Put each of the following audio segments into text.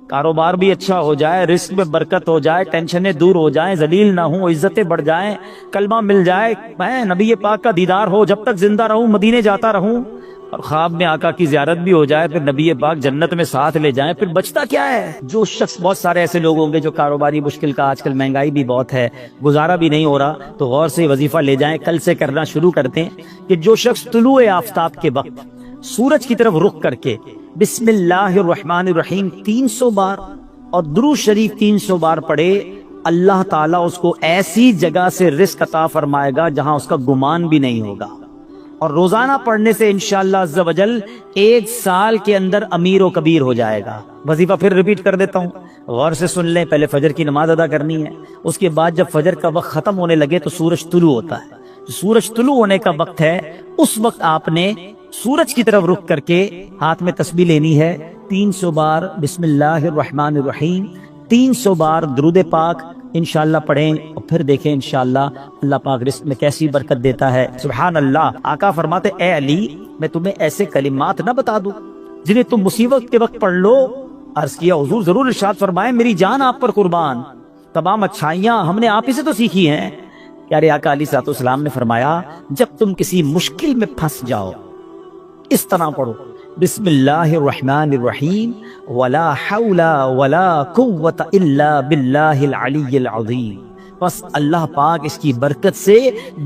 کاروبار بھی اچھا ہو جائے، رزق میں برکت ہو جائے، ٹینشنیں دور ہو جائیں، ذلیل نہ ہوں، عزتیں بڑھ جائیں، کلمہ مل جائے، میں نبی پاک کا دیدار ہو، جب تک زندہ رہوں مدینے جاتا رہوں، اور خواب میں آقا کی زیارت بھی ہو جائے، پھر نبی پاک جنت میں ساتھ لے جائیں، پھر بچتا کیا ہے؟ جو شخص، بہت سارے ایسے لوگ ہوں گے جو کاروباری مشکل کا، آج کل مہنگائی بھی بہت ہے، گزارا بھی نہیں ہو رہا، تو غور سے وظیفہ لے جائیں، کل سے کرنا شروع کر دیں کہ جو شخص طلوع آفتاب کے وقت سورج کی طرف رخ کر کے بسم اللہ الرحمن الرحیم 300 بار اور درود شریف 300 بار پڑھے، اللہ تعالیٰ اس کو ایسی جگہ سے رزق عطا فرمائے گا جہاں اس کا گمان بھی نہیں ہوگا، اور روزانہ پڑھنے سے انشاءاللہ عز و جل 1 سال کے اندر امیر و کبیر ہو جائے گا۔ وظیفہ پھر ریپیٹ کر دیتا ہوں، غور سے سن لیں۔ پہلے فجر کی نماز ادا کرنی ہے، اس کے بعد جب فجر کا وقت ختم ہونے لگے تو سورج طلوع ہوتا ہے، سورج طلوع ہونے کا وقت ہے، اس وقت آپ نے سورج کی طرف رخ کر کے ہاتھ میں تسبیح لینی ہے، 300 بار بسم اللہ الرحمن الرحیم، 300 بار درود پاک انشاءاللہ پڑھیں، اور پھر دیکھیں انشاءاللہ اللہ پاک رزق میں کیسی برکت دیتا ہے۔ سبحان اللہ۔ آقا فرماتے اے علی، میں تمہیں ایسے کلمات نہ بتا دوں جنہیں تم مصیبت کے وقت پڑھ لو؟ عرض کیا حضور ضرور، ارشاد فرمائیں، میری جان آپ پر قربان، تمام اچھائیاں ہم نے آپ ہی سے تو سیکھی ہیں۔ پیارے آقا علیہ الصلوۃ والسلام نے فرمایا جب تم کسی مشکل میں پھنس جاؤ اس طرح پڑھو، بسم اللہ الرحمن الرحیم ولا حول ولا قوت الا باللہ العلی العظیم، بس اللہ پاک اس کی برکت سے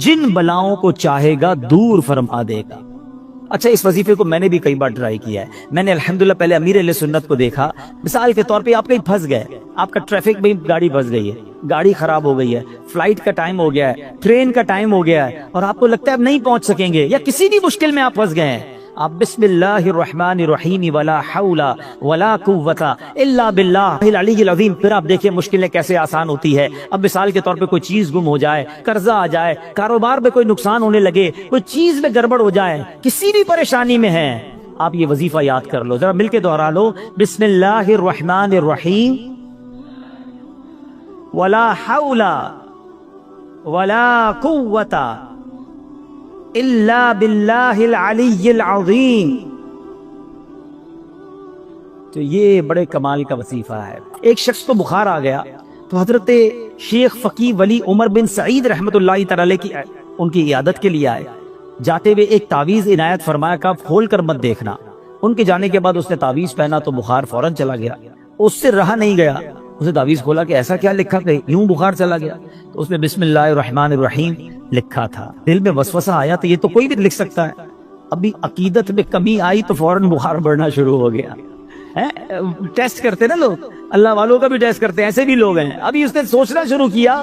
جن بلاؤں کو چاہے گا دور فرما دے گا۔ اچھا، اس وظیفے کو میں نے بھی کئی بار ٹرائی کیا ہے، میں نے الحمدللہ پہلے امیر اہل سنت کو دیکھا، مثال کے طور پہ آپ کہیں پھنس گئے، آپ کا ٹریفک میں گاڑی پھنس گئی ہے، گاڑی خراب ہو گئی ہے، فلائٹ کا ٹائم ہو گیا ہے، ٹرین کا ٹائم ہو گیا ہے، اور آپ کو لگتا ہے اب نہیں پہنچ سکیں گے، یا کسی بھی مشکل میں آپ پھنس گئے ہیں، آپ بسم اللہ الرحمن الرحیم ولا حول ولا قوت الا باللہ العلی العظیم، پھر آپ دیکھیں مشکلیں کیسے آسان ہوتی ہے۔ اب مثال کے طور پہ کوئی چیز گم ہو جائے، قرضہ آ جائے، کاروبار میں کوئی نقصان ہونے لگے، کوئی چیز میں گڑبڑ ہو جائے، کسی بھی پریشانی میں ہیں، آپ یہ وظیفہ یاد کر لو، ذرا مل کے دوہرا لو، بسم اللہ الرحمن الرحیم ولا حول ولا قوت الا باللہ العلی العظیم۔ تو یہ بڑے کمال کا وظیفہ ہے۔ ایک شخص کو بخار آ گیا تو حضرت شیخ فقی ولی عمر بن سعید رحمۃ اللہ تعالی کی ان کی عیادت کے لیے آئے، جاتے ہوئے ایک تعویذ عنایت فرمایا کہ آپ کھول کر مت دیکھنا۔ ان کے جانے کے بعد اس نے تعویذ پہنا تو بخار فوراً چلا گیا، اس سے رہا نہیں گیا، اسے تعویذ کھولا کہ ایسا کیا لکھا کہ یوں بخار چلا گیا، تو اس میں بسم اللہ الرحمن الرحیم لکھا تھا۔ دل میں وسوسہ آیا تو یہ تو کوئی بھی لکھ سکتا ہے، ابھی عقیدت میں کمی آئی تو فوراً بخار بڑھنا شروع ہو گیا۔ ٹیسٹ کرتے نا لوگ، اللہ والوں کا بھی ٹیسٹ کرتے ہیں، ایسے بھی لوگ ہیں۔ ابھی اس نے سوچنا شروع کیا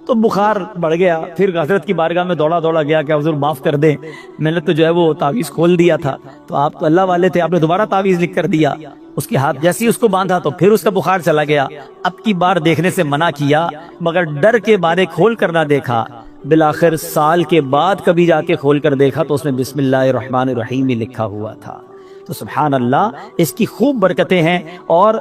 تو بخار بڑھ گیا، پھر حضرت کی بارگاہ میں دوڑا دوڑا گیا کہ حضور معاف کر دیں، میں نے تو جو ہے وہ تعویذ کھول دیا تھا، تو آپ تو اللہ والے تھے، آپ نے دوبارہ تعویذ لکھ کر دیا۔ اس کے ہاتھ جیسے ہی اس کو باندھا تو پھر اس کا بخار چلا گیا۔ اب کی بار دیکھنے سے منع کیا، مگر ڈر کے بارے کھول کر نہ دیکھا، بالآخر سال کے بعد کبھی جا کے کھول کر دیکھا تو اس میں بسم اللہ الرحمن الرحیم ہی لکھا ہوا تھا۔ تو سبحان اللہ، اس کی خوب برکتیں ہیں۔ اور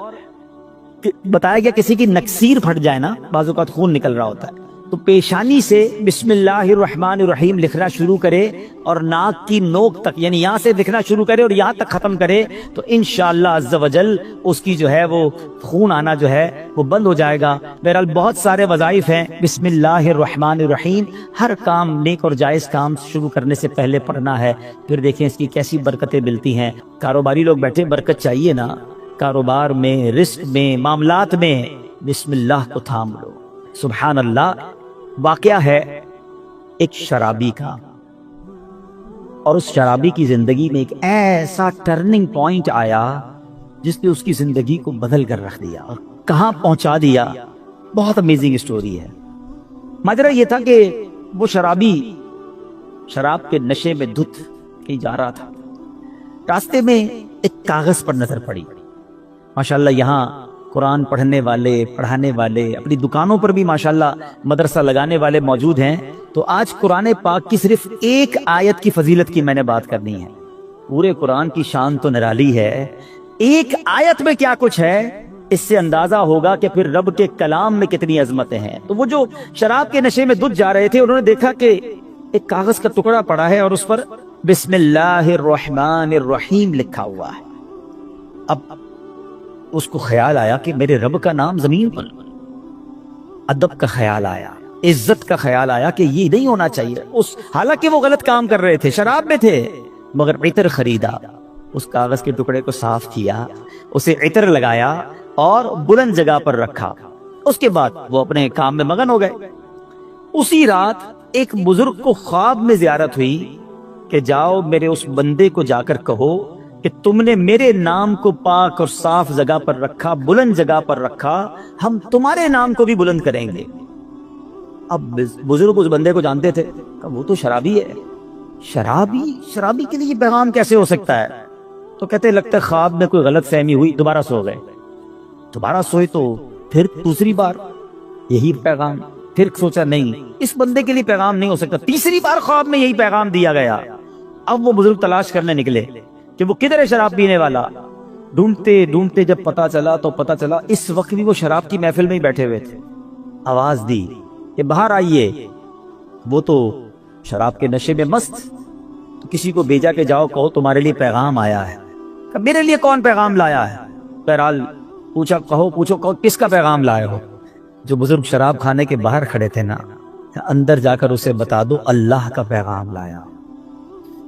بتایا گیا کسی کی نکسیر پھٹ جائے نا، بعض اوقات خون نکل رہا ہوتا ہے، تو پیشانی سے بسم اللہ الرحمن الرحیم لکھنا شروع کرے اور ناک کی نوک تک، یعنی یہاں سے لکھنا شروع کرے اور یہاں تک ختم کرے، تو انشاءاللہ عز و جل اس کی جو ہے وہ خون آنا جو ہے وہ بند ہو جائے گا۔ بہرحال بہت سارے وظائف ہیں، بسم اللہ الرحمن الرحیم ہر کام، نیک اور جائز کام شروع کرنے سے پہلے پڑھنا ہے، پھر دیکھیں اس کی کیسی برکتیں ملتی ہیں۔ کاروباری لوگ بیٹھے، برکت چاہیے نا، کاروبار میں، رزق میں، معاملات میں بسم اللہ کو تھام لو۔ سبحان اللہ۔ واقعہ ہے ایک شرابی کا، اور اس شرابی کی زندگی میں ایک ایسا ٹرننگ پوائنٹ آیا جس نے اس کی زندگی کو بدل کر رکھ دیا اور کہاں پہنچا دیا۔ بہت امیزنگ اسٹوری ہے۔ ماجرا یہ تھا کہ وہ شرابی شراب کے نشے میں دھت کہیں جا رہا تھا، راستے میں ایک کاغذ پر نظر پڑی۔ ماشاءاللہ یہاں قرآن پڑھنے والے، پڑھانے والے، اپنی دکانوں پر بھی ماشاءاللہ مدرسہ لگانے والے موجود ہیں۔ تو آج قرآن پاک کی صرف ایک آیت کی فضیلت کی میں نے بات کرنی ہے۔ پورے قرآن کی شان تو نرالی ہے، ایک آیت میں کیا کچھ ہے اس سے اندازہ ہوگا کہ پھر رب کے کلام میں کتنی عظمتیں ہیں۔ تو وہ جو شراب کے نشے میں دھت جا رہے تھے، انہوں نے دیکھا کہ ایک کاغذ کا ٹکڑا پڑا ہے اور اس پر بسم اللہ الرحمن الرحیم لکھا ہوا ہے۔ اب اس کو خیال آیا کہ میرے رب کا نام زمین پر، ادب کا خیال آیا، عزت کا خیال آیا کہ یہ نہیں ہونا چاہیے۔ حالانکہ وہ غلط کام کر رہے تھے، شراب میں تھے، مگر عطر خریدا، اس کاغذ کے ٹکڑے کو صاف کیا، اسے عطر لگایا اور بلند جگہ پر رکھا۔ اس کے بعد وہ اپنے کام میں مگن ہو گئے۔ اسی رات ایک بزرگ کو خواب میں زیارت ہوئی کہ جاؤ میرے اس بندے کو جا کر کہو کہ تم نے میرے نام کو پاک اور صاف جگہ پر رکھا، بلند جگہ پر رکھا، ہم تمہارے نام کو بھی بلند کریں گے۔ اب بزرگ اس بندے کو جانتے تھے کہ وہ تو شرابی ہے، شرابی کے لیے یہ پیغام کیسے ہو سکتا ہے؟ تو کہتے لگتا ہے خواب میں کوئی غلط فہمی ہوئی، دوبارہ سو گئے۔ دوبارہ سوئے تو پھر دوسری بار یہی پیغام، پھر سوچا نہیں اس بندے کے لیے پیغام نہیں ہو سکتا، تیسری بار خواب میں یہی پیغام دیا گیا۔ اب وہ بزرگ تلاش کرنے نکلے کہ وہ کدھر ہے شراب پینے والا۔ ڈھونڈتے ڈھونڈتے جب پتا چلا اس وقت بھی وہ شراب کی محفل میں ہی بیٹھے ہوئے تھے۔ آواز دی کہ باہر آئیے، وہ تو شراب کے نشے میں مست، تو کسی کو بھیجا کہ جاؤ کہو تمہارے لیے پیغام آیا ہے۔ کہ میرے لیے کون پیغام لایا ہے؟ بہرحال پوچھو کس کا پیغام لائے ہو؟ جو بزرگ شراب کھانے کے باہر کھڑے تھے نا، اندر جا کر اسے بتا دو اللہ کا پیغام لایا۔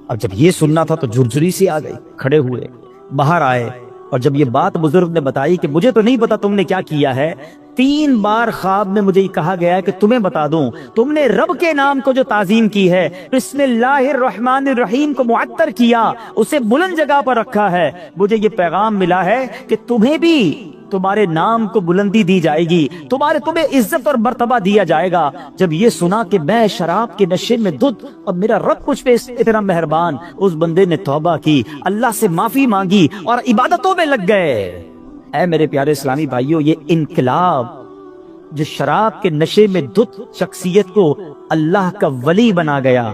اب جب یہ سننا تھا تو جھرجھری سی آ گئی، کھڑے ہوئے باہر آئے، اور جب یہ بات بزرگ نے بتائی کہ مجھے تو نہیں پتا تم نے کیا کیا ہے، 3 بار خواب میں مجھے یہ کہا گیا ہے کہ تمہیں بتا دوں تم نے رب کے نام کو جو تعظیم کی ہے، بسم اللہ الرحمن الرحیم کو معطر کیا، اسے بلند جگہ پر رکھا ہے، مجھے یہ پیغام ملا ہے کہ تمہیں بھی تمہارے نام کو بلندی دی جائے گی، تمہیں عزت اور مرتبہ دیا جائے گا۔ جب یہ سنا کہ میں شراب کے نشے میں دھت اور میرا رب مجھ پہ اتنا مہربان، اس بندے نے توبہ کی، اللہ سے معافی مانگی اور عبادتوں میں لگ گئے۔ اے میرے پیارے اسلامی بھائیوں، یہ انقلاب جو شراب کے نشے میں دھت شخصیت کو اللہ کا ولی بنا گیا،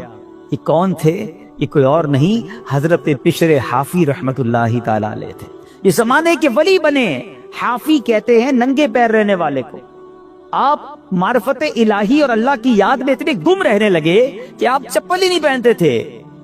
یہ کون تھے؟ یہ کوئی اور نہیں، حضرت بشر حافی رحمت اللہ تعالی علیہ تھے۔ یہ زمانے کے ولی بنے۔ حافی کہتے ہیں ننگے پیر رہنے والے کو۔ آپ معرفت الہی اور اللہ کی یاد میں اتنے گم رہنے لگے کہ آپ چپل ہی نہیں پہنتے تھے۔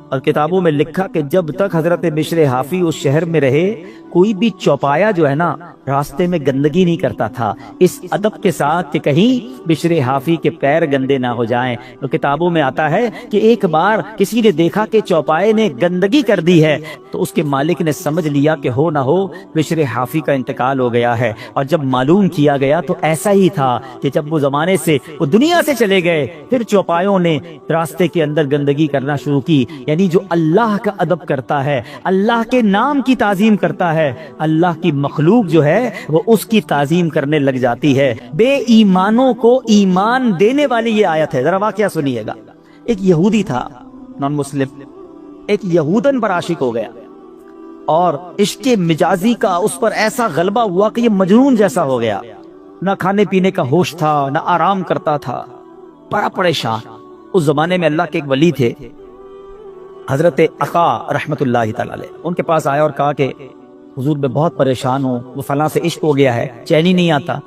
اور کتابوں میں لکھا کہ جب تک حضرت بشر حافی اس شہر میں رہے، کوئی بھی چوپایا جو ہے نا راستے میں گندگی نہیں کرتا تھا، اس ادب کے ساتھ کہ کہیں بشر حافی کے پیر گندے نہ ہو جائیں۔ تو کتابوں میں آتا ہے کہ ایک بار کسی نے دیکھا کہ چوپائے نے گندگی کر دی ہے، تو اس کے مالک نے سمجھ لیا کہ ہو نہ ہو بشر حافی کا انتقال ہو گیا ہے۔ اور جب معلوم کیا گیا تو ایسا ہی تھا کہ جب وہ زمانے سے وہ دنیا سے چلے گئے، پھر چوپایوں نے راستے کے اندر گندگی کرنا شروع کی۔ یعنی جو اللہ کا ادب کرتا ہے، اللہ کے نام کی تعظیم کرتا ہے، اللہ کی مخلوق جو ہے وہ اس کی تعظیم کرنے لگ جاتی ہے۔ بے ایمانوں کو ایمان دینے والی یہ آیت ہے۔ ذرا واقعہ سنیے گا۔ ایک یہودی تھا، نان مسلم، ایک یہودن پر عاشق ہو گیا، اور عشق مجازی کا اس پر ایسا غلبہ ہوا کہ یہ مجنون جیسا ہو گیا، نہ کھانے پینے کا ہوش تھا، نہ آرام کرتا تھا، بڑا پریشان۔ اس زمانے میں اللہ کے ایک ولی تھے حضرت عطا رحمت اللہ تعالی علیہ، ان کے پاس آیا اور کہا کہ حضور میں بہت پریشان ہوں، وہ فلاں سے عشق ہو گیا ہے، چین ہی نہیں آتا۔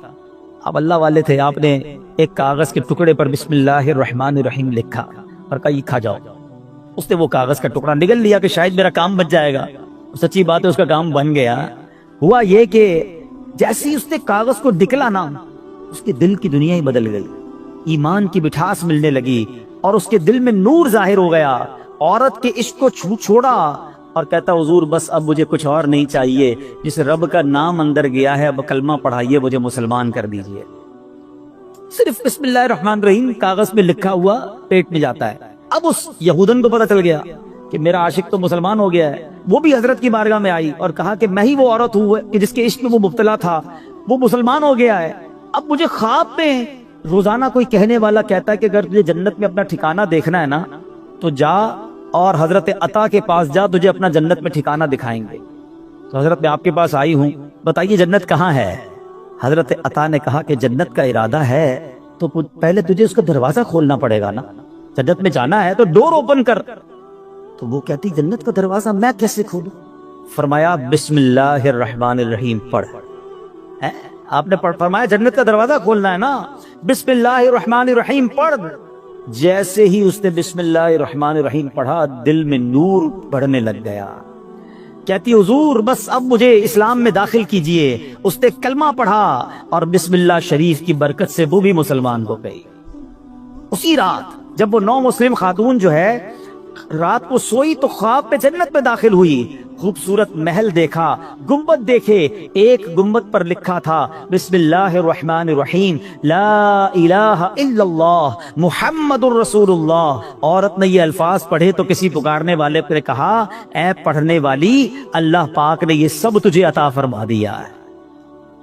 اب اللہ والے تھے، آپ نے ایک کاغذ کے ٹکڑے پر بسم اللہ الرحمن الرحیم لکھا اور کہا یہ کھا جاؤ۔ اس نے وہ کاغذ کا ٹکڑا نگل لیا کہ شاید میرا کام بچ جائے گا۔ سچی بات ہے، اس کا کام بن گیا۔ ہوا یہ کہ جیسے ہی اس نے کاغذ کو نکلا نا، اس کے دل کی دنیا ہی بدل گئی، ایمان کی مٹھاس ملنے لگی اور اس کے دل میں نور ظاہر ہو گیا۔ عورت کے عشق کو چھوڑا اور کہتا حضور بس اب مجھے کچھ اور نہیں چاہیے، جس رب کا نام اندر گیا ہے اب کلمہ پڑھائیے، مجھے مسلمان کر دیجئے۔ صرف بسم اللہ الرحمن الرحیم کاغذ میں لکھا ہوا پیٹ میں جاتا ہے۔ اب اس یہودن کو پتہ چل گیا کہ میرا عاشق تو مسلمان ہو گیا ہے۔ وہ بھی حضرت کی بارگاہ میں آئی اور کہا کہ میں ہی وہ عورت ہوں کہ جس کے عشق میں وہ مبتلا تھا، وہ مسلمان ہو گیا ہے۔ اب مجھے خواب میں روزانہ کوئی کہنے والا کہتا ہے کہ اگر تجھے جنت میں اپنا ٹھکانہ دیکھنا ہے نا تو جا اور حضرت عطا کے پاس جا، تجھے اپنا جنت میں ٹھکانہ دکھائیں گے۔ تو حضرت میں آپ کے پاس آئی ہوں، بتائیے جنت کہاں ہے؟ حضرت عطا نے کہا کہ جنت کا ارادہ ہے تو پہلے تجھے اس کا دروازہ کھولنا پڑے گا نا، جنت میں جانا ہے تو ڈور اوپن کر۔ تو وہ کہتی جنت کا دروازہ میں کیسے کھولوں؟ فرمایا بسم اللہ الرحمن الرحیم پڑھ۔ آپ نے فرمایا جنت کا دروازہ کھولنا ہے نا، بسم اللہ الرحمن الرحیم پڑھ۔ جیسے ہی اس نے بسم اللہ الرحمن الرحیم پڑھا، دل میں نور بڑھنے لگ گیا۔ کہتی حضور بس اب مجھے اسلام میں داخل کیجئے۔ اس نے کلمہ پڑھا اور بسم اللہ شریف کی برکت سے وہ بھی مسلمان ہو گئی۔ اسی رات جب وہ نو مسلم خاتون جو ہے رات کو سوئی تو خواب پہ جنت میں داخل ہوئی، خوبصورت محل دیکھا، گنبد دیکھے، ایک گنبد پر لکھا تھا بسم اللہ الرحمن الرحیم لا الہ الا اللہ محمد الرسول اللہ۔ عورت نے یہ الفاظ پڑھے تو کسی پکارنے والے نے کہا اے پڑھنے والی، اللہ پاک نے یہ سب تجھے عطا فرما دیا ہے۔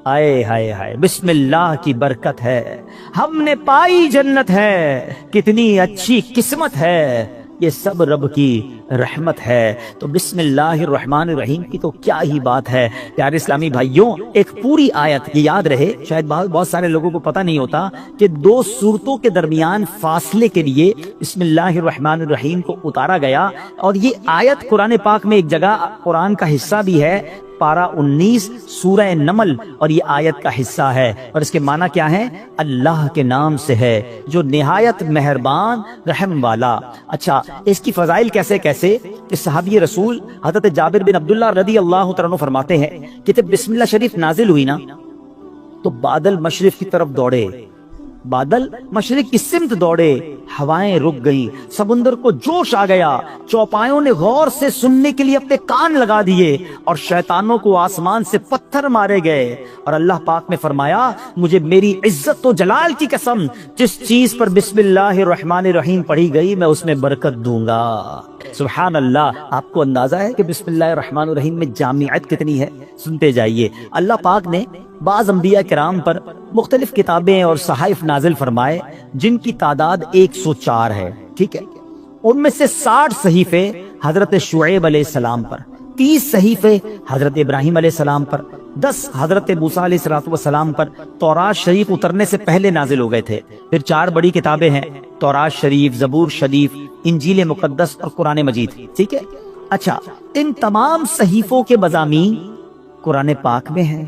آئے ہائے ہائے، بسم اللہ کی برکت ہے، ہم نے پائی جنت ہے، کتنی اچھی قسمت ہے، یہ سب رب کی رحمت ہے۔ تو بسم اللہ الرحمن الرحیم کی تو کیا ہی بات ہے۔ پیارے اسلامی بھائیوں، ایک پوری آیت، یہ یاد رہے، شاید بہت سارے لوگوں کو پتہ نہیں ہوتا کہ دو سورتوں کے درمیان فاصلے کے لیے بسم اللہ الرحمن الرحیم کو اتارا گیا، اور یہ آیت قرآن پاک میں ایک جگہ قرآن کا حصہ بھی ہے، پارہ 19 سورہ نمل، اور یہ آیت کا حصہ ہے، اور اس کے معنی کیا ہے؟ اللہ کے نام سے ہے جو نہایت مہربان رحم والا۔ اچھا، اس کی فضائل کیسے کہ صحابی رسول حضرت جابر بن عبداللہ رضی اللہ تعالیٰ عنہ فرماتے ہیں کہ جب بسم اللہ شریف نازل ہوئی نا تو بادل مشرق کی طرف دوڑے، بادل مشرق کی سمت دوڑے، ہوائیں رک گئیں، سمندر کو جوش آ گیا، چوپایوں نے غور سے سننے کے لیے اپنے کان لگا دیے، اور شیطانوں کو آسمان سے پتھر مارے گئے، اور اللہ پاک نے فرمایا مجھے میری عزت و جلال کی قسم، جس چیز پر بسم اللہ الرحمن الرحیم پڑھی گئی میں اس میں برکت دوں گا۔ سبحان اللہ۔ آپ کو اندازہ ہے کہ بسم اللہ الرحمن الرحیم میں جامعیت کتنی ہے؟ سنتے جائیے۔ اللہ پاک نے بعض انبیاء کرام پر مختلف کتابیں اور صحائف نازل فرمائے جن کی تعداد 104 ہے، ٹھیک ہے؟ ان میں سے 60 صحیفے حضرت شعیب علیہ السلام پر، 30 صحیفے حضرت ابراہیم علیہ السلام پر، 10 حضرت موسیٰ علیہ السلام پر تورات شریف اترنے سے پہلے نازل ہو گئے تھے۔ پھر 4 بڑی کتابیں ہیں، تورات شریف، زبور شریف، انجیل مقدس اور قرآن مجید، ٹھیک ہے؟ اچھا، ان تمام صحیفوں کے مضامین قرآن پاک میں ہیں۔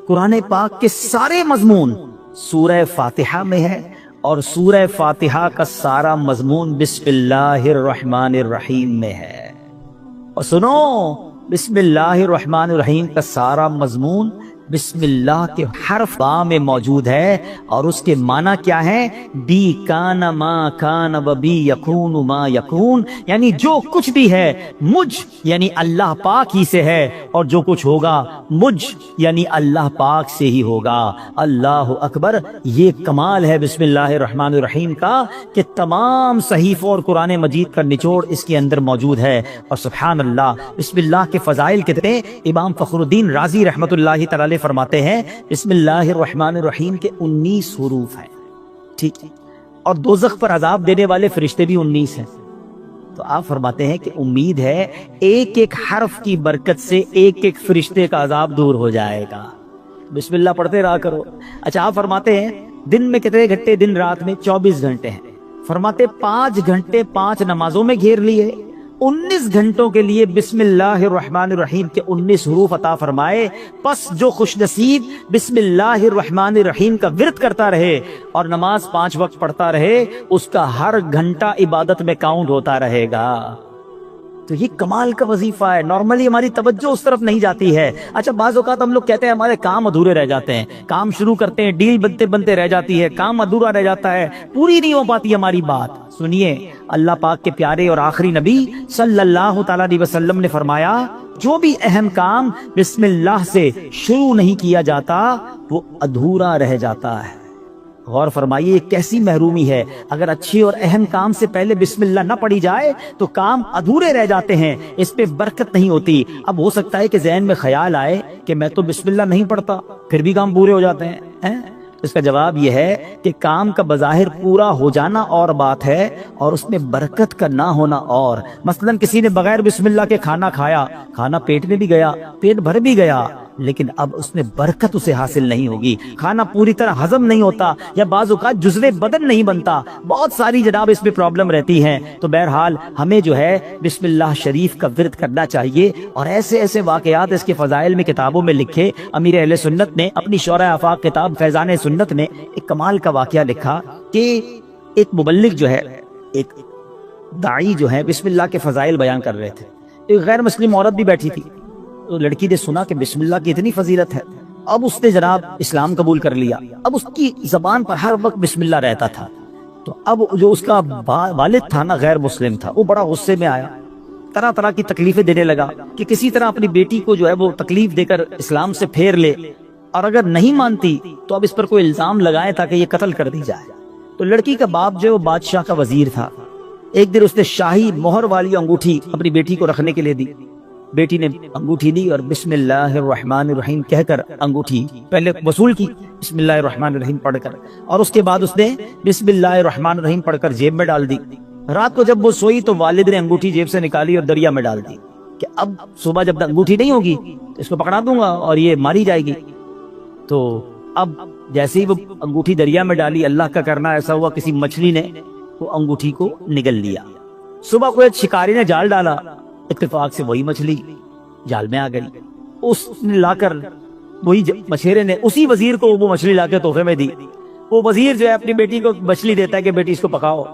قرآن پاک کے سارے مضمون سورہ فاتحہ میں ہے، اور سورہ فاتحہ کا سارا مضمون بسم اللہ الرحمن الرحیم میں ہے۔ اور سنو، بسم اللہ الرحمن الرحیم کا سارا مضمون بسم اللہ کے حرف با میں موجود ہے، اور اس کے معنی کیا ہے؟ بی کان ما کان و بی یکون ما یکون، یعنی جو کچھ بھی ہے مجھ یعنی اللہ پاک ہی سے ہے، اور جو کچھ ہوگا مجھ یعنی اللہ پاک سے ہی ہوگا۔ اللہ اکبر۔ یہ کمال ہے بسم اللہ الرحمن الرحیم کا کہ تمام صحیفوں اور قرآن مجید کا نچوڑ اس کے اندر موجود ہے۔ اور سبحان اللہ، بسم اللہ کے فضائل کتنے ہیں؟ امام فخر الدین رازی رحمۃ اللہ تعالی فرماتے ہیں بسم اللہ الرحمن الرحیم کے 19 حروف ہیں، ٹھیک ہے؟ اور دوزخ پر عذاب دینے والے فرشتے بھی 19 ہیں۔ تو آپ فرماتے ہیں کہ امید ہے ایک ایک حرف کی برکت سے ایک ایک فرشتے کا عذاب دور ہو جائے گا۔ بسم اللہ پڑھتے رہا کرو۔ اچھا، آپ فرماتے ہیں دن میں کتنے گھنٹے؟ دن رات میں 24 گھنٹے ہیں۔ فرماتے 5 گھنٹے 5 نمازوں میں گھیر لیے، 19 گھنٹوں کے لیے بسم اللہ الرحمن الرحیم کے 19 حروف عطا فرمائے۔ پس جو خوش نصیب بسم اللہ الرحمن الرحیم کا ورد کرتا رہے اور نماز 5 وقت پڑھتا رہے، اس کا ہر گھنٹہ عبادت میں کاؤنٹ ہوتا رہے گا۔ تو یہ کمال کا وظیفہ ہے۔ نارملی ہماری توجہ اس طرف نہیں جاتی ہے۔ اچھا، بعض اوقات ہم لوگ کہتے ہیں ہمارے کام ادھورے رہ جاتے ہیں، کام شروع کرتے ہیں، ڈیل بنتے بنتے رہ جاتی ہے، کام ادھورا رہ جاتا ہے، پوری نہیں ہو پاتی ہماری بات۔ سنیے، اللہ پاک کے پیارے اور آخری نبی صلی اللہ تعالیٰ علیہ وسلم نے فرمایا جو بھی اہم کام بسم اللہ سے شروع نہیں کیا جاتا وہ ادھورا رہ جاتا ہے۔ غور فرمائیے، یہ کیسی محرومی ہے۔ اگر اچھی اور اہم کام سے پہلے بسم اللہ نہ پڑھی جائے تو کام ادھورے رہ جاتے ہیں، اس پہ برکت نہیں ہوتی۔ اب ہو سکتا ہے کہ ذہن میں خیال آئے کہ میں تو بسم اللہ نہیں پڑھتا، پھر بھی کام پورے ہو جاتے ہیں۔ اس کا جواب یہ ہے کہ کام کا بظاہر پورا ہو جانا اور بات ہے، اور اس میں برکت کا نہ ہونا اور۔ مثلا کسی نے بغیر بسم اللہ کے کھانا کھایا، کھانا پیٹ میں بھی گیا، پیٹ بھر بھی گیا، لیکن اب اس میں برکت اسے حاصل نہیں ہوگی، کھانا پوری طرح ہضم نہیں ہوتا، یا بعض اوقات جزو بدن نہیں بنتا، بہت ساری جناب اس میں پرابلم رہتی ہیں۔ تو بہرحال ہمیں جو ہے بسم اللہ شریف کا ورد کرنا چاہیے، اور ایسے ایسے واقعات اس کے فضائل میں کتابوں میں لکھے۔ امیر اہل سنت نے اپنی شورۂ آفاق کتاب فیضان سنت میں ایک کمال کا واقعہ لکھا کہ ایک مبلغ جو ہے، ایک داعی جو ہے، بسم اللہ کے فضائل بیان کر رہے تھے، ایک غیر مسلم عورت بھی بیٹھی تھی، لڑکی نے سنا کہ بسم اللہ کی اتنی فضیلت ہے، اب اس نے جناب اسلام قبول کر لیا، اب اس کی زبان پر ہر وقت بسم اللہ رہتا تھا۔ تو اب جو اس کا والد تھا نا، غیر مسلم تھا، وہ بڑا غصے میں آیا، طرح طرح کی تکلیفیں دینے لگا کہ کسی طرح اپنی بیٹی کو جو ہے وہ تکلیف دے کر اسلام سے پھیر لے، اور اگر نہیں مانتی تو اب اس پر کوئی الزام لگائے تاکہ یہ قتل کر دی جائے۔ تو لڑکی کا باپ جو بادشاہ کا وزیر تھا، ایک دن اس نے شاہی مہر والی انگوٹھی اپنی بیٹی کو رکھنے کے لیے دی۔ بیٹی نے انگوٹھی لی اور بسم اللہ الرحمن الرحیم کہہ کر انگوٹھی پہلے وصول کی، بسم اللہ الرحمن الرحیم پڑھ کر، اور اس کے بعد اس نے بسم اللہ الرحمن الرحیم پڑھ کر جیب میں ڈال دی۔ رات کو جب وہ سوئی تو والد نے انگوٹھی جیب سے نکالی اور دریا میں ڈال دی کہ اب صبح جب انگوٹھی نہیں ہوگی تو اس کو پکڑا دوں گا اور یہ ماری جائے گی۔ تو اب جیسے ہی وہ انگوٹھی دریا میں ڈالی، اللہ کا کرنا ایسا ہوا کسی مچھلی نے وہ انگوٹھی کو نگل لیا۔ صبح کو ایک شکاری نے جال ڈالا، اتفاق سے وہی مچھلی جال میں آ گئی۔ اس نے لا کر وہی مچھیرے نے اسی وزیر کو وہ مچھلی لا کے تحفے میں دی۔ وہ وزیر جو ہے اپنی بیٹی کو مچھلی دیتا ہے کہ بیٹی اس کو پکاؤ،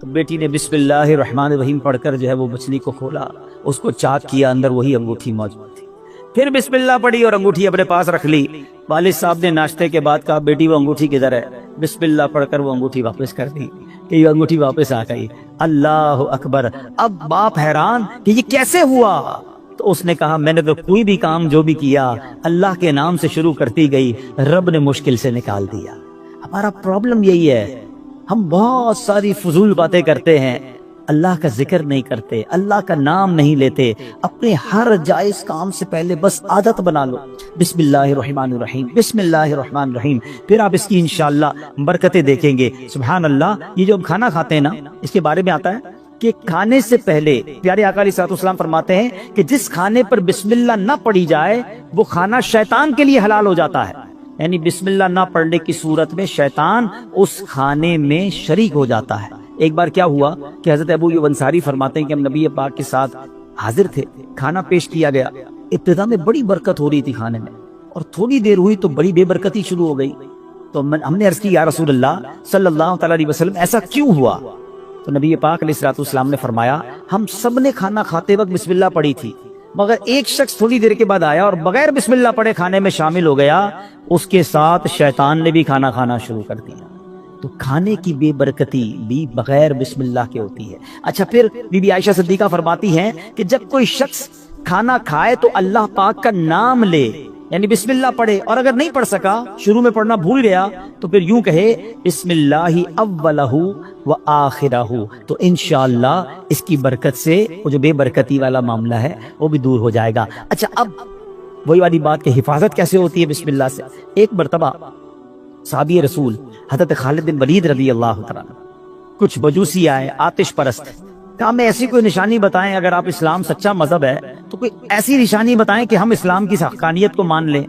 تو بیٹی نے بسم اللہ الرحمن الرحیم پڑھ کر جو ہے وہ مچھلی کو کھولا، اس کو چاک کیا، اندر وہی انگوٹھی موجود تھی۔ پھر بسم اللہ پڑھی اور انگوٹھی اپنے پاس رکھ لی۔ والد صاحب نے ناشتے کے بعد کہا بیٹی وہ انگوٹھی کدھر ہے؟ بسم اللہ پڑھ کر وہ انگوٹھی واپس کر دی کہ یہ انگوٹھی واپس آ گئی۔ اللہ اکبر! اب باپ حیران کہ یہ کیسے ہوا؟ تو اس نے کہا میں نے تو کوئی بھی کام جو بھی کیا اللہ کے نام سے شروع کرتی گئی، رب نے مشکل سے نکال دیا۔ ہمارا پرابلم یہی ہے، ہم بہت ساری فضول باتیں کرتے ہیں، اللہ کا ذکر نہیں کرتے، اللہ کا نام نہیں لیتے۔ اپنے ہر جائز کام سے پہلے بس عادت بنا لو، بسم اللہ الرحمن الرحیم، بسم اللہ الرحمن الرحیم، پھر آپ اس کی انشاءاللہ برکتیں دیکھیں گے۔ سبحان اللہ! یہ جو ہم کھانا کھاتے ہیں نا، اس کے بارے میں آتا ہے کہ کھانے سے پہلے پیارے آقا علیہ السلام فرماتے ہیں کہ جس کھانے پر بسم اللہ نہ پڑھی جائے وہ کھانا شیطان کے لیے حلال ہو جاتا ہے، یعنی بسم اللہ نہ پڑھنے کی صورت میں شیطان اس کھانے میں شریک ہو جاتا ہے۔ ایک بار کیا ہوا کہ حضرت ابو ایوب انصاری فرماتے ہیں کہ ہم نبی پاک کے ساتھ حاضر تھے، کھانا پیش کیا گیا، ابتدا میں بڑی برکت ہو رہی تھی کھانے میں، اور تھوڑی دیر ہوئی تو بڑی بے برکتی شروع ہو گئی۔ تو ہم نے عرض کی یا رسول اللہ صلی اللہ تعالی علیہ وسلم ایسا کیوں ہوا؟ تو نبی پاک علیہ السلام نے فرمایا ہم سب نے کھانا کھاتے وقت بسم اللہ پڑھی تھی، مگر ایک شخص تھوڑی دیر کے بعد آیا اور بغیر بسم اللہ پڑھے کھانے میں شامل ہو گیا، اس کے ساتھ شیطان نے بھی کھانا کھانا شروع کر دیا۔ تو کھانے کی بے برکتی بھی بغیر بسم اللہ کے ہوتی ہے۔ اچھا، پھر بی بی عائشہ صدیقہ فرماتی ہیں کہ جب کوئی شخص کھانا کھائے تو اللہ پاک کا نام لے، یعنی بسم اللہ پڑھے، اور اگر نہیں پڑھ سکا، شروع میں پڑھنا بھول گیا، تو پھر یوں کہے بسم اللہ اولہ و آخرہ، تو انشاءاللہ اس کی برکت سے وہ جو بے برکتی والا معاملہ ہے وہ بھی دور ہو جائے گا۔ اچھا، اب وہی والی بات کہ حفاظت کیسے ہوتی ہے بسم اللہ سے۔ ایک مرتبہ صحابی رسول حضرت خالد بن ولید رضی اللہ تعالیٰ کچھ مجوسی آئے، آتش پرست، کہا ہمیں ایسی کوئی نشانی بتائیں، اگر آپ اسلام سچا مذہب ہے تو کوئی ایسی نشانی بتائیں کہ ہم اسلام کی حقانیت کو مان لیں۔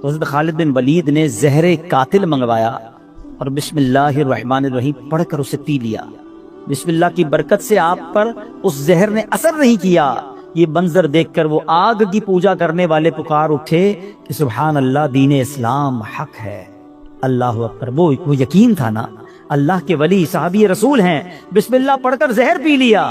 تو حضرت خالد بن ولید نے زہر قاتل منگوایا اور بسم اللہ الرحمن الرحیم پڑھ کر اسے پی لیا۔ بسم اللہ کی برکت سے آپ پر اس زہر نے اثر نہیں کیا۔ یہ منظر دیکھ کر وہ آگ کی پوجا کرنے والے پکار اٹھے کہ سبحان اللہ، دین اسلام حق ہے، اللہ اکبر۔ وہ یقین تھا نا، اللہ کے ولی صحابی رسول ہیں، بسم اللہ پڑھ کر زہر پی لیا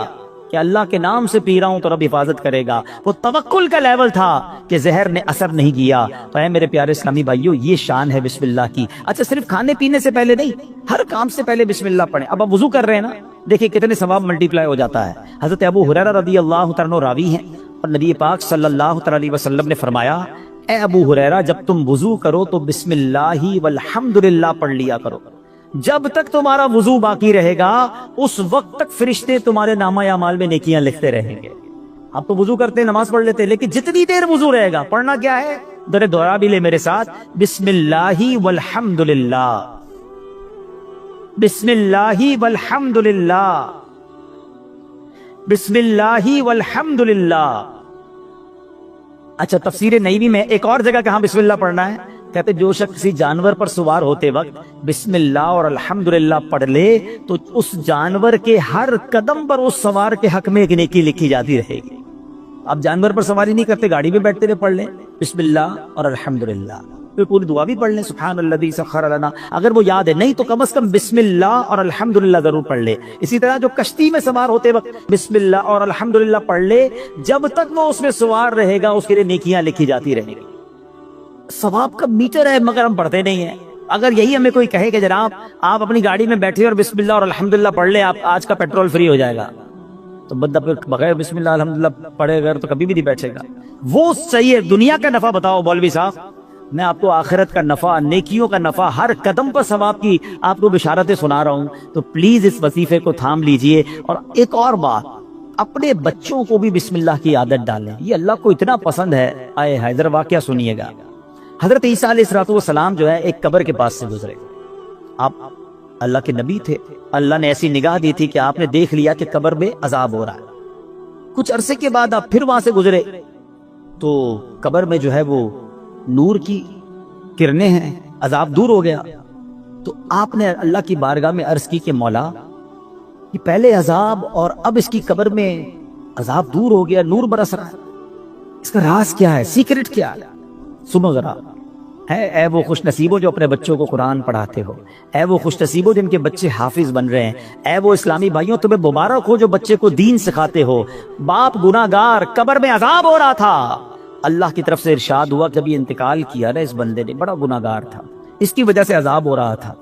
کہ اللہ کے نام سے پی رہا ہوں تو رب حفاظت کرے گا۔ وہ توکل کا لیول تھا کہ زہر نے اثر نہیں کیا۔ تو اے میرے پیارے اسلامی بھائیو، یہ شان ہے بسم اللہ کی۔ اچھا، صرف کھانے پینے سے پہلے نہیں، ہر کام سے پہلے بسم اللہ پڑھیں۔ اب آپ وضو کر رہے ہیں نا، دیکھیں کتنے ثواب ملٹی پلائی ہو جاتا ہے۔ حضرت ابو ہریرہ رضی اللہ تعالیٰ عنہ راوی ہیں، اور نبی پاک صلی اللہ تعالی علیہ وسلم نے فرمایا اے ابو ہریرہ، جب تم وضو کرو تو بسم اللہ والحمدللہ پڑھ لیا کرو۔ جب تک تمہارا وضو باقی رہے گا اس وقت تک فرشتے تمہارے نامہ اعمال میں نیکیاں لکھتے رہیں گے۔ آپ تو وضو کرتے نماز پڑھ لیتے، لیکن جتنی دیر وضو رہے گا پڑھنا کیا ہے؟ در دوہرا بھی لے میرے ساتھ، بسم اللہ والحمدللہ، بسم اللہ والحمدللہ، بسم اللہ والحمدللہ۔ اچھا، تفسیر نبوی میں ایک اور جگہ کہاں بسم اللہ پڑھنا ہے، کہتے جو شخص کسی جانور پر سوار ہوتے وقت بسم اللہ اور الحمدللہ پڑھ لے تو اس جانور کے ہر قدم پر اس سوار کے حق میں ایک نیکی لکھی جاتی رہے گی۔ آپ جانور پر سواری نہیں کرتے، گاڑی میں بیٹھتے ہوئے پڑھ لیں بسم اللہ اور الحمدللہ۔ پھر پوری دعا بھی پڑھ لیں سبحان الذی سخر لنا، اگر وہ یاد ہے، نہیں تو کم از کم بسم اللہ اور الحمدللہ ضرور پڑھ لے۔ اسی طرح جو کشتی میں سوار ہوتے وقت بسم اللہ اور الحمدللہ پڑھ لے، جب تک وہ اس میں سوار رہے گا اس کے لیے نیکیاں لکھی جاتی رہیں گی۔ ثواب کا میٹر ہے مگر ہم پڑھتے نہیں ہیں۔ اگر یہی ہمیں کوئی کہے کہ جناب آپ اپنی گاڑی میں بیٹھے اور بسم اللہ اور الحمدللہ پڑھ لیں، آپ آج کا پیٹرول فری ہو جائے گا، تو بندہ پھر بغیر بسم اللہ الحمدللہ پڑھے گا تو کبھی بھی نہیں بیٹھے گا۔ وہ صحیح ہے، دنیا کا نفع بتاؤ مولوی صاحب، میں آپ کو آخرت کا نفع، نیکیوں کا نفع، ہر قدم پر ثواب کی آپ کو بشارتیں سنا رہا ہوں، تو پلیز اس وظیفے کو تھام لیجئے۔ اور ایک اور بات، اپنے بچوں کو بھی بسم اللہ کی عادت ڈالیں، یہ اللہ کو اتنا پسند ہے۔ آئے حیدر واقعہ سنیے گا، حضرت عیسیٰ علیہ السلام جو ہے ایک قبر کے پاس سے گزرے، آپ اللہ کے نبی تھے، اللہ نے ایسی نگاہ دی تھی کہ آپ نے دیکھ لیا کہ قبر میں عذاب ہو رہا ہے۔ کچھ عرصے کے بعد آپ پھر وہاں سے گزرے تو قبر میں جو ہے وہ نور کی کرنیں ہیں، عذاب دور ہو گیا۔ تو آپ نے اللہ کی بارگاہ میں عرض کی کہ مولا، یہ پہلے عذاب اور اب اس کی قبر میں عذاب دور ہو گیا، نور برس رہا ہے، اس کا راز کیا ہے، سیکرٹ کیا ہے؟ سنو ذرا، اے وہ خوش نصیبوں جو اپنے بچوں کو قرآن پڑھاتے ہو، اے وہ خوش نصیبوں جن کے بچے حافظ بن رہے ہیں، اے وہ اسلامی بھائیوں تمہیں مبارک ہو جو بچے کو دین سکھاتے ہو۔ باپ گناہگار، قبر میں عذاب ہو رہا تھا، اللہ کی طرف سے ارشاد ہوا جب یہ انتقال کیا نا اس بندے نے، بڑا گناہگار تھا، اس کی وجہ سے عذاب ہو رہا تھا،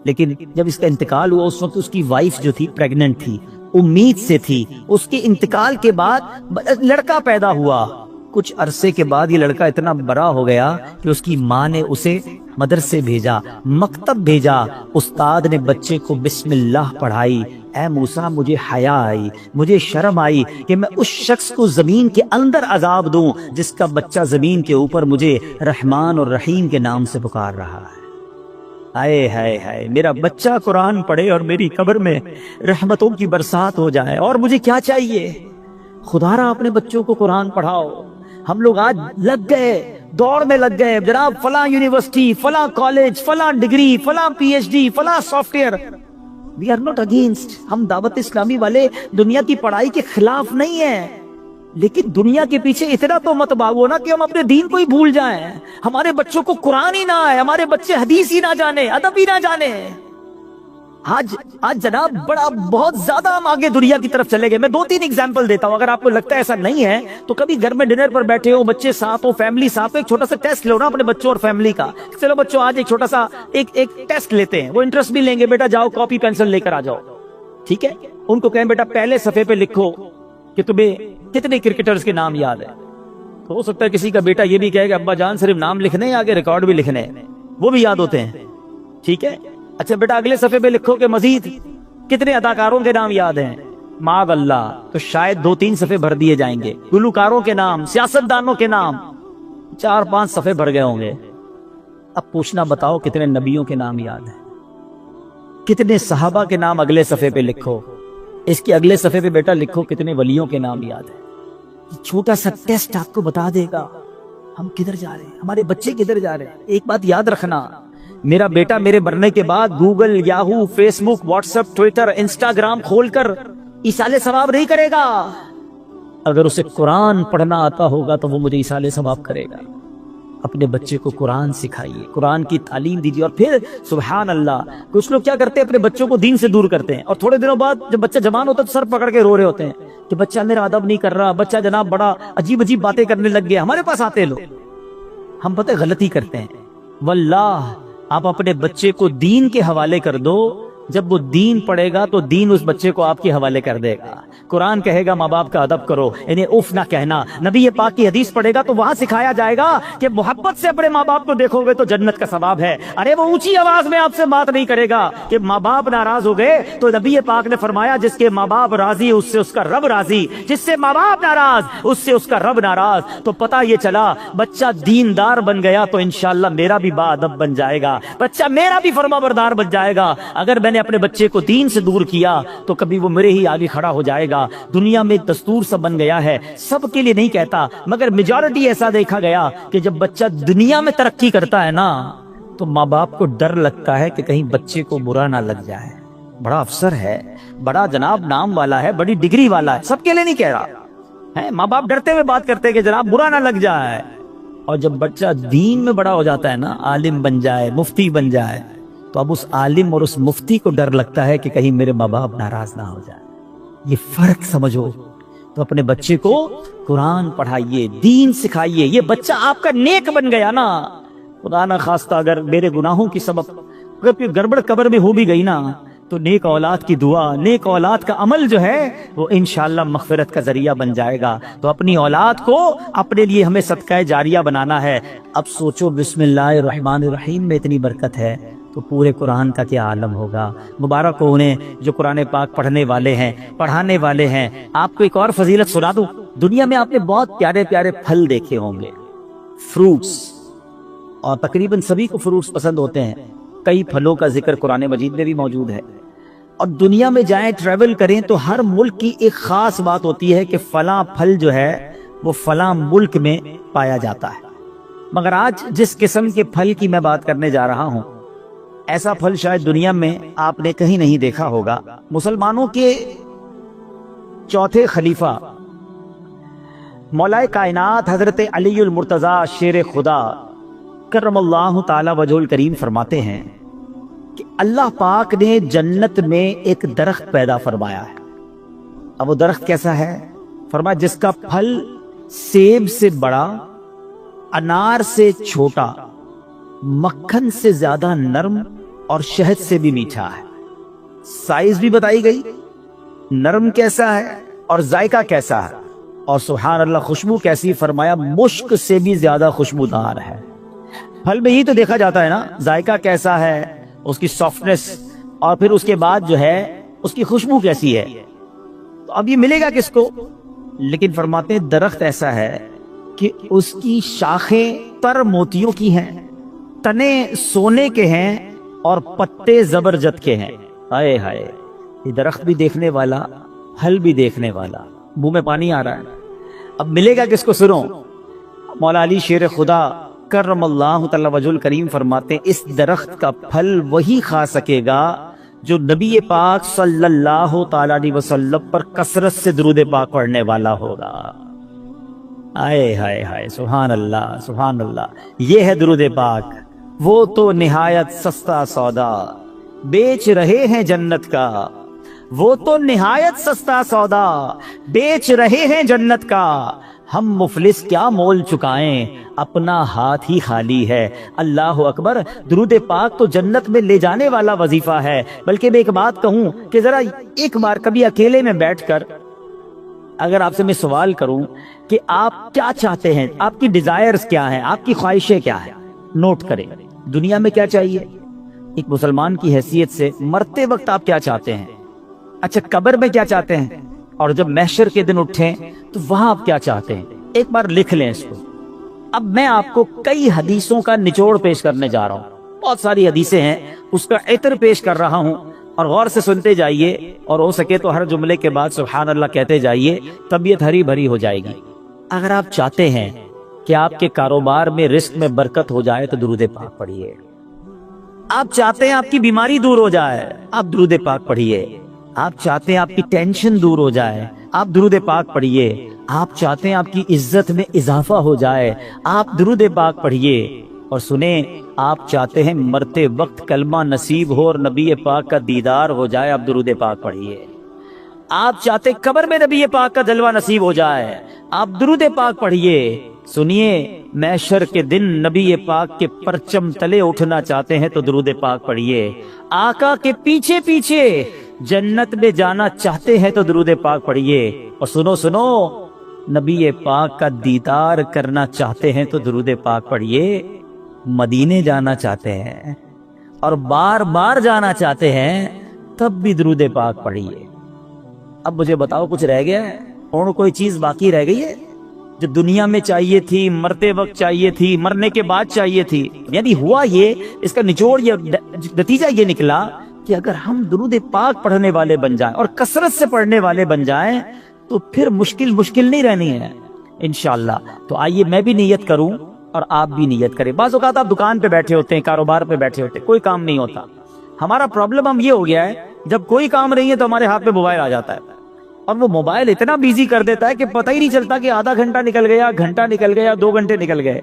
لیکن جب اس کا انتقال ہوا اس وقت اس کی وائف جو تھی پریگننٹ تھی، امید سے تھی، اس کے انتقال کے بعد لڑکا پیدا ہوا۔ کچھ عرصے کے بعد یہ لڑکا اتنا بڑا ہو گیا کہ اس کی ماں نے اسے مدرسے بھیجا، مکتب بھیجا، استاد نے بچے کو بسم اللہ پڑھائی۔ اے موسیٰ، مجھے حیا آئی، مجھے شرم آئی کہ میں اس شخص کو زمین کے اندر عذاب دوں جس کا بچہ زمین کے اوپر مجھے رحمان اور رحیم کے نام سے پکار رہا ہے۔ آئے ہائے ہائے، میرا بچہ قرآن پڑھے اور میری قبر میں رحمتوں کی برسات ہو جائے، اور مجھے کیا چاہیے؟ خدا را اپنے بچوں کو قرآن پڑھاؤ۔ ہم لوگ آج لگ گئے، دوڑ میں لگ گئے، جناب فلاں یونیورسٹی، فلاں کالج، فلاں ڈگری، فلاں پی ایچ ڈی، فلاں software. We are not against, ہم دعوت اسلامی والے دنیا کی پڑھائی کے خلاف نہیں ہیں، لیکن دنیا کے پیچھے اتنا تو مت بھاگو نا کہ ہم اپنے دین کو ہی بھول جائیں، ہمارے بچوں کو قرآن ہی نہ آئے، ہمارے بچے حدیث ہی نہ جانے، ادب ہی نہ جانے۔ آج جناب بہت زیادہ ہم آگے دنیا کی طرف چلے گئے۔ میں 2-3 ایگزامپل دیتا ہوں، اگر آپ کو لگتا ہے ایسا نہیں ہے تو کبھی گھر میں ڈنر پر بیٹھے ہو، بچے ساتھ ہو، فیملی ساتھ ہو، ایک چھوٹا سا ٹیسٹ لو نا اپنے بچوں اور فیملی کا۔ چلو بچوں آج ایک چھوٹا سا ایک ٹیسٹ لیتے ہیں، وہ انٹرسٹ بھی لیں گے، بیٹا جاؤ کاپی پینسل لے کر آ جاؤ، ٹھیک ہے؟ ان کو کہیں بیٹا پہلے صفحے پہ لکھو کہ تمہیں کتنے کرکٹرز کے نام یاد ہے۔ تو ہو سکتا ہے کسی کا بیٹا یہ بھی کہے کہ ابا جان صرف نام لکھنے ہیں، آگے ریکارڈ بھی لکھنے ہیں، وہ بھی یاد ہوتے ہیں، ٹھیک ہے؟ اچھا بیٹا اگلے صفحے پہ لکھو کہ مزید کتنے اداکاروں کے نام یاد ہیں، معاذ اللہ، تو شاید 2-3 صفحے بھر دیے جائیں گے۔ گلوکاروں کے نام، سیاستدانوں کے نام، 4-5 صفحے بھر گئے ہوں گے۔ اب پوچھنا بتاؤ کتنے نبیوں کے نام یاد ہیں، کتنے صحابہ کے نام اگلے صفحے پہ لکھو، اس کے اگلے صفحے پہ بیٹا لکھو کتنے ولیوں کے نام یاد ہیں۔ چھوٹا سا ٹیسٹ آپ کو بتا دے گا ہم کدھر جا رہے ہیں، ہمارے بچے کدھر جا رہے ہیں۔ ایک بات یاد رکھنا، میرا بیٹا میرے مرنے کے بعد گوگل، یاہو، فیس بک، واٹس ایپ، ٹویٹر، انسٹاگرام کھول کر ایصال ثواب نہیں کرے گا۔ اگر اسے قرآن پڑھنا آتا ہوگا تو وہ مجھے ایصال ثواب کرے گا۔ اپنے بچے کو قرآن سکھائیے، قرآن کی تعلیم دیجیے، اور پھر سبحان اللہ، کچھ لوگ کیا کرتے ہیں اپنے بچوں کو دین سے دور کرتے ہیں، اور تھوڑے دنوں بعد جب بچہ جوان ہوتا ہے تو سر پکڑ کے رو رہے ہوتے ہیں کہ بچہ میرا ادب نہیں کر رہا، بچہ جناب بڑا عجیب عجیب باتیں کرنے لگ گیا۔ ہمارے پاس آتے لوگ، ہم پتہ غلطی کرتے ہیں۔ واللہ آپ اپنے بچے کو دین کے حوالے کر دو، جب وہ دین پڑھے گا تو دین اس بچے کو آپ کے حوالے کر دے گا۔ قرآن کہے گا ماں باپ کا ادب کرو، انہیں اف نہ کہنا۔ نبی پاک کی حدیث پڑھے گا تو وہاں سکھایا جائے گا کہ محبت سے اپنے ماں باپ کو دیکھو گے تو جنت کا ثواب ہے۔ ارے وہ اونچی آواز میں آپ سے بات نہیں کرے گا کہ ماں باپ ناراض ہو گئے، تو نبی پاک نے فرمایا جس کے ماں باپ راضی اس سے اس کا رب راضی، جس سے ماں باپ ناراض اس سے اس کا رب ناراض۔ تو پتہ یہ چلا بچہ دیندار بن گیا تو انشاءاللہ میرا بھی با ادب بن جائے گا، بچہ میرا بھی فرما بردار بن جائے گا۔ اگر میں نے اپنے بچے کو دین سے دور کیا تو کبھی وہ میرے ہی آگے کھڑا ہو جائے گا۔ دنیا میں ایک دستور سا بن گیا ہے، سب کے لیے نہیں کہتا مگر میجورٹی ایسا دیکھا گیا کہ جب بچہ دنیا میں ترقی کرتا ہے نا تو ماں باپ کو ڈر لگتا ہے کہ کہیں بچے کو برا نہ لگ جائے۔ بڑا افسر ہے، بڑا جناب نام والا ہے، بڑی ڈگری والا ہے، سب کے لیے نہیں کہہ رہا ہے، ماں باپ ڈرتے ہوئے بات کرتے کہ جناب برا نہ لگ جائے۔ اور جب بچہ دین میں بڑا ہو جاتا ہے نا، عالم بن جائے، مفتی بن جائے، تو اب اس عالم اور اس مفتی کو ڈر لگتا ہے کہ کہیں میرے ماں باپ ناراض نہ ہو جائے۔ یہ فرق سمجھو۔ تو اپنے بچے کو قرآن پڑھائیے، دین سکھائیے۔ یہ بچہ آپ کا نیک بن گیا نا، خدا نہ خواستہ اگر میرے گناہوں کی سبب اگر کوئی گڑبڑ قبر میں ہو بھی گئی نا، تو نیک اولاد کی دعا، نیک اولاد کا عمل جو ہے وہ انشاءاللہ مغفرت کا ذریعہ بن جائے گا۔ تو اپنی اولاد کو اپنے لیے ہمیں صدقہ جاریہ بنانا ہے۔ اب سوچو بسم اللہ الرحمن الرحیم میں اتنی برکت ہے تو پورے قرآن کا کیا عالم ہوگا۔ مبارک ہو انہیں جو قرآن پاک پڑھنے والے ہیں، پڑھانے والے ہیں۔ آپ کو ایک اور فضیلت سنا دوں۔ دنیا میں آپ نے بہت پیارے پیارے پھل دیکھے ہوں گے، فروٹس، اور تقریباً سبھی کو فروٹس پسند ہوتے ہیں۔ کئی پھلوں کا ذکر قرآن مجید میں بھی موجود ہے، اور دنیا میں جائیں ٹریول کریں تو ہر ملک کی ایک خاص بات ہوتی ہے کہ فلاں پھل جو ہے وہ فلاں ملک میں پایا جاتا ہے۔ مگر آج جس قسم کے پھل کی میں بات کرنے جا رہا ہوں، ایسا پھل شاید دنیا میں آپ نے کہیں نہیں دیکھا ہوگا۔ مسلمانوں کے چوتھے خلیفہ مولا کائنات حضرت علی المرتضیٰ شیر خدا کرم اللہ تعالی وجہ الکریم فرماتے ہیں کہ اللہ پاک نے جنت میں ایک درخت پیدا فرمایا ہے۔ اب وہ درخت کیسا ہے؟ فرمایا جس کا پھل سیب سے بڑا، انار سے چھوٹا، مکھن سے زیادہ نرم اور شہد سے بھی میٹھا ہے۔ سائز بھی بتائی گئی، نرم کیسا ہے اور ذائقہ کیسا ہے، اور سبحان اللہ خوشبو کیسی، فرمایا مشک سے بھی زیادہ خوشبودار ہے۔ پھل میں یہ تو دیکھا جاتا ہے نا ذائقہ کیسا ہے، اس کی سافٹنس، اور پھر اس کے بعد جو ہے اس کی خوشبو کیسی ہے۔ تو اب یہ ملے گا کس کو؟ لیکن فرماتے ہیں درخت ایسا ہے کہ اس کی شاخیں تر موتیوں کی ہیں، تنے سونے کے ہیں، اور پتے زبرجد کے ہیں۔ ہائے ہائے، یہ درخت بھی دیکھنے والا، پھل بھی دیکھنے والا، منہ میں پانی آ رہا ہے۔ اب ملے گا کس کو؟ سنو، مولا علی شیر خدا کرم اللہ تعالی وجہ الکریم فرماتے ہیں اس درخت کا پھل وہی کھا سکے گا جو نبی پاک صلی اللہ تعالی علیہ وسلم پر کثرت سے درود پاک پڑھنے والا ہوگا۔ آئے ہائے ہائے، سبحان اللہ سبحان اللہ۔ یہ ہے درود پاک، وہ تو نہایت سستا سودا بیچ رہے ہیں جنت کا، وہ تو نہایت سستا سودا بیچ رہے ہیں جنت کا، ہم مفلس کیا مول چکائیں، اپنا ہاتھ ہی خالی ہے۔ اللہ اکبر، درود پاک تو جنت میں لے جانے والا وظیفہ ہے۔ بلکہ میں ایک بات کہوں کہ ذرا ایک بار کبھی اکیلے میں بیٹھ کر اگر آپ سے میں سوال کروں کہ آپ کیا چاہتے ہیں، آپ کی ڈیزائرز کیا ہیں، آپ کی خواہشیں کیا ہیں، نوٹ کریں۔ دنیا میں کیا چاہیے ایک مسلمان کی حیثیت سے، مرتے وقت آپ کیا چاہتے ہیں، اچھا قبر میں کیا چاہتے ہیں، اور جب محشر کے دن اٹھیں تو وہاں آپ کیا چاہتے ہیں، ایک بار لکھ لیں اس کو۔ اب میں آپ کو کئی حدیثوں کا نچوڑ پیش کرنے جا رہا ہوں، بہت ساری حدیثیں ہیں، اس کا عطر پیش کر رہا ہوں، اور غور سے سنتے جائیے، اور ہو سکے تو ہر جملے کے بعد سبحان اللہ کہتے جائیے، طبیعت ہری بھری ہو جائے گی۔ اگر آپ چاہتے ہیں کہ آپ کے کاروبار میں رزق میں برکت ہو جائے تو درود پاک پڑھیے۔ آپ چاہتے ہیں آپ کی بیماری دور ہو جائے، آپ درود پاک پڑھیے۔ آپ چاہتے ہیں آپ کی ٹینشن دور ہو جائے، آپ درود پاک پڑھیے۔ آپ چاہتے ہیں آپ کی عزت میں اضافہ ہو جائے، آپ درود پاک پڑھیے۔ اور سنیں، آپ چاہتے ہیں مرتے وقت کلمہ نصیب ہو اور نبی پاک کا دیدار ہو جائے، آپ درود پاک پڑھیے۔ آپ چاہتے ہیں قبر میں نبی پاک کا جلوہ نصیب ہو جائے، آپ درود پاک پڑھیے۔ سنیے، محشر کے دن نبی پاک کے پرچم تلے اٹھنا چاہتے ہیں تو درود پاک پڑھیے۔ آقا کے پیچھے پیچھے جنت میں جانا چاہتے ہیں تو درود پاک پڑھیے۔ اور سنو سنو، نبی پاک کا دیدار کرنا چاہتے ہیں تو درود پاک پڑھیے۔ مدینے جانا چاہتے ہیں اور بار بار جانا چاہتے ہیں تب بھی درود پاک پڑھیے۔ اب مجھے بتاؤ، کچھ رہ گیا ہے اور کوئی چیز باقی رہ گئی ہے جو دنیا میں چاہیے تھی، مرتے وقت چاہیے تھی، مرنے کے بعد چاہیے تھی؟ یعنی ہوا یہ، اس کا نچوڑ یہ نتیجہ یہ نکلا کہ اگر ہم درود پاک پڑھنے والے بن جائیں اور کثرت سے پڑھنے والے بن جائیں تو پھر مشکل نہیں رہنی ہے انشاءاللہ۔ تو آئیے میں بھی نیت کروں اور آپ بھی نیت کریں۔ بعض اوقات آپ دکان پہ بیٹھے ہوتے ہیں، کاروبار پہ بیٹھے ہوتے ہیں، کوئی کام نہیں ہوتا۔ ہمارا پرابلم ہم یہ ہو گیا ہے، جب کوئی کام نہیں ہے تو ہمارے ہاتھ میں موبائل آ جاتا ہے، اور وہ موبائل اتنا بیزی کر دیتا ہے کہ پتہ ہی نہیں چلتا کہ آدھا گھنٹہ نکل گیا، گھنٹہ نکل گیا، 2 گھنٹے نکل گئے۔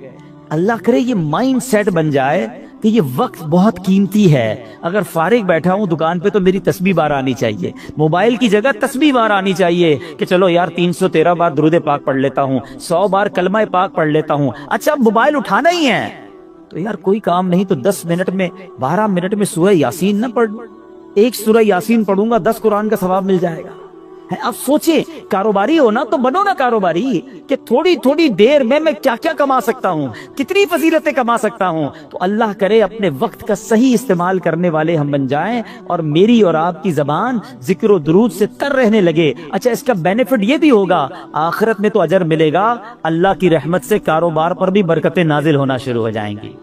اللہ کرے یہ مائنڈ سیٹ بن جائے کہ یہ وقت بہت قیمتی ہے. اگر فارغ بیٹھا ہوں دکان پہ تو میری تسبیح بار آنی چاہیے, موبائل کی جگہ تسبیح بار آنی چاہیے کہ چلو یار 313 بار درود پاک پڑھ لیتا ہوں, 100 بار کلمہ پاک پڑھ لیتا ہوں. اچھا اب موبائل اٹھانا ہی ہے تو یار کوئی کام نہیں تو 10 منٹ میں 12 منٹ میں سورہ یاسین نہ پڑھ, ایک سورہ یاسین پڑھوں گا 10 قرآن کا ثواب مل جائے گا. اب سوچیں, کاروباری ہو نا تو بنو نا کاروباری کہ تھوڑی تھوڑی دیر میں کیا کیا کما سکتا ہوں, کتنی فضیلتیں کما سکتا ہوں. تو اللہ کرے اپنے وقت کا صحیح استعمال کرنے والے ہم بن جائیں اور میری اور آپ کی زبان ذکر و درود سے تر رہنے لگے. اچھا اس کا بینیفٹ یہ بھی ہوگا, آخرت میں تو اجر ملے گا, اللہ کی رحمت سے کاروبار پر بھی برکتیں نازل ہونا شروع ہو جائیں گی.